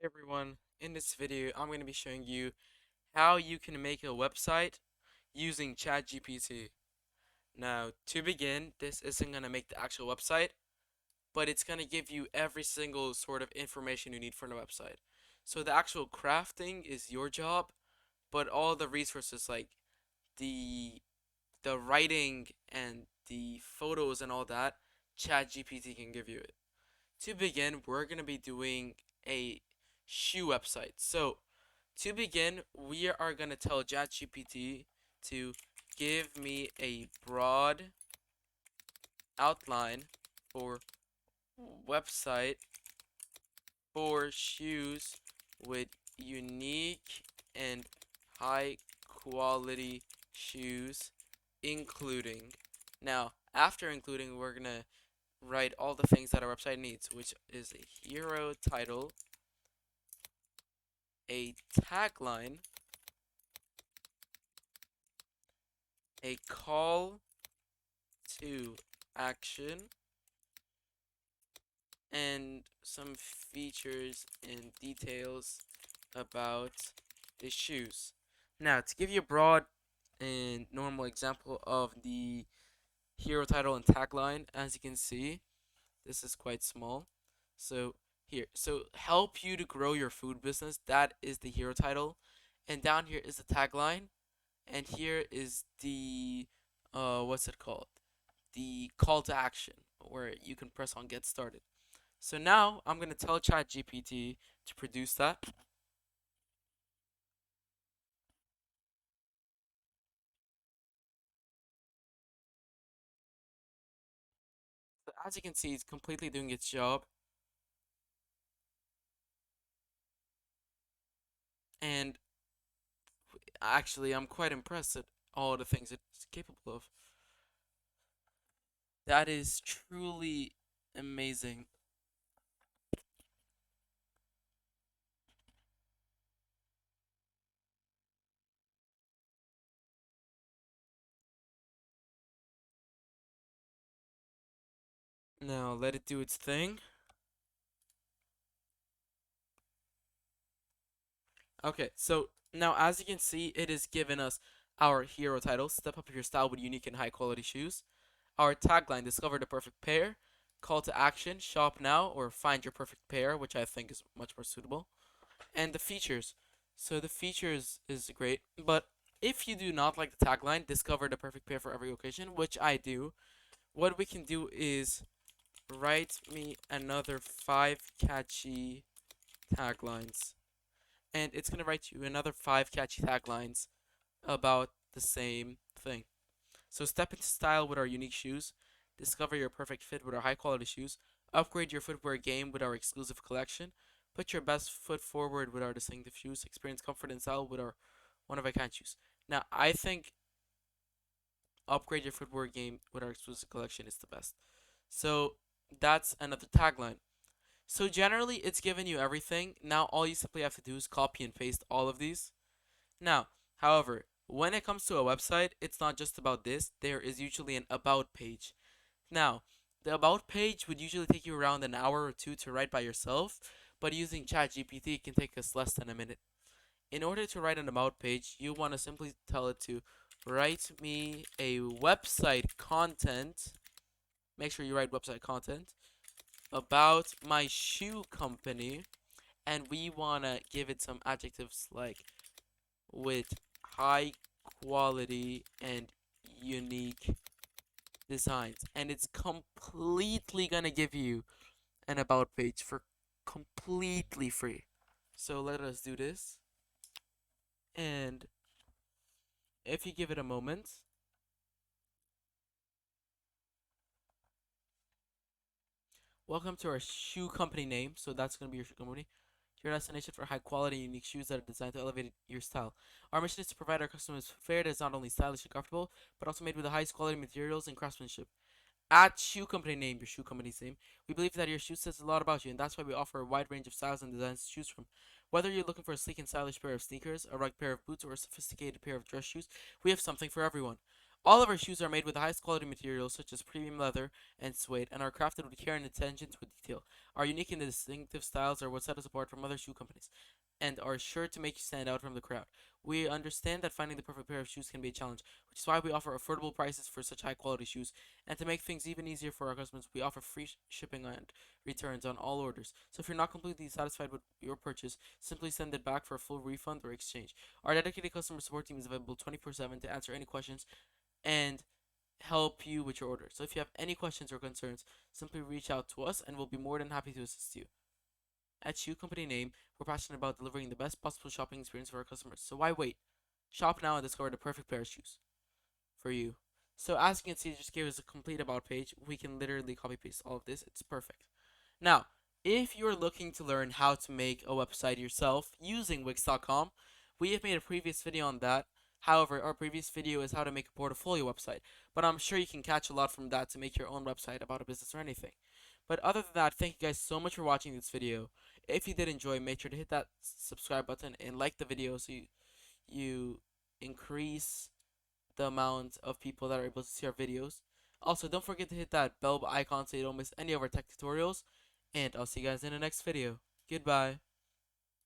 Everyone, in this video I'm going to be showing you how you can make a website using ChatGPT. Now, to begin, this isn't going to make the actual website, but it's going to give you every single sort of information you need for the website. So the actual crafting is your job, but all the resources like the the writing and the photos and all that, ChatGPT can give you it. To begin, we're going to be doing a shoe website. So, to begin, we are going to tell ChatGPT to give me a broad outline for website for shoes with unique and high quality shoes, including. Now, after including, we're going to write all the things that our website needs, which is a hero title, a tagline, a call to action, and some features and details about the shoes. Now, to give you a broad and normal example of the hero title and tagline, as you can see, this is quite small. So so help you to grow your food business. That is the hero title, and down here is the tagline, and here is the what's it called? The call to action, where you can press on get started. So now I'm gonna tell ChatGPT to produce that. So as you can see, it's completely doing its job, and actually, I'm quite impressed at all the things it's capable of. That is truly amazing. Now let it do its thing. Okay, so now as you can see, it has given us our hero title, Step Up Your Style with Unique and High Quality Shoes. Our tagline, Discover the Perfect Pair. Call to action, shop now or find your perfect pair, which I think is much more suitable. And the features. So the features is great, but if you do not like the tagline, discover the perfect pair for every occasion, which I do, what we can do is write me another 5 catchy taglines. And it's going to write you another 5 catchy taglines about the same thing. So step into style with our unique shoes, discover your perfect fit with our high quality shoes, upgrade your footwear game with our exclusive collection, put your best foot forward with our distinctive shoes, experience comfort and style with our one of a kind shoes. Now, I think upgrade your footwear game with our exclusive collection is the best. So that's another tagline. So generally, it's given you everything. Now, all you simply have to do is copy and paste all of these. Now, however, when it comes to a website, it's not just about this. There is usually an about page. Now, the about page would usually take you around an hour or two to write by yourself, but using ChatGPT it can take us less than a minute. In order to write an about page, you want to simply tell it to write me a website content. Make sure you write website content about my shoe company, and we want to give it some adjectives like with high quality and unique designs, and it's completely gonna give you an about page for completely free. So let us do this, and if you give it a moment, welcome to our shoe company name. So that's gonna be your shoe company. Your destination for high quality, unique shoes that are designed to elevate your style. Our mission is to provide our customers fare that is not only stylish and comfortable, but also made with the highest quality materials and craftsmanship. At shoe company name, your shoe company's name, we believe that your shoe says a lot about you, and that's why we offer a wide range of styles and designs to choose from. Whether you're looking for a sleek and stylish pair of sneakers, a rugged pair of boots, or a sophisticated pair of dress shoes, we have something for everyone. All of our shoes are made with the highest quality materials such as premium leather and suede and are crafted with care and attention to detail. Our unique and distinctive styles are what set us apart from other shoe companies and are sure to make you stand out from the crowd. We understand that finding the perfect pair of shoes can be a challenge, which is why we offer affordable prices for such high quality shoes. And to make things even easier for our customers, we offer free shipping and returns on all orders. So if you're not completely satisfied with your purchase, simply send it back for a full refund or exchange. Our dedicated customer support team is available 24/7 to answer any questions and help you with your order. So if you have any questions or concerns, simply reach out to us and we'll be more than happy to assist you. At Shoe Company Name, we're passionate about delivering the best possible shopping experience for our customers. So why wait? Shop now and discover the perfect pair of shoes for you. So as you can see, it just gave us a complete about page. We can literally copy paste all of this. It's perfect. Now, if you're looking to learn how to make a website yourself using Wix.com, we have made a previous video on that. However, our previous video is how to make a portfolio website, but I'm sure you can catch a lot from that to make your own website about a business or anything. But other than that, thank you guys so much for watching this video. If you did enjoy, make sure to hit that subscribe button and like the video so you increase the amount of people that are able to see our videos. Also, don't forget to hit that bell icon so you don't miss any of our tech tutorials. And I'll see you guys in the next video. Goodbye.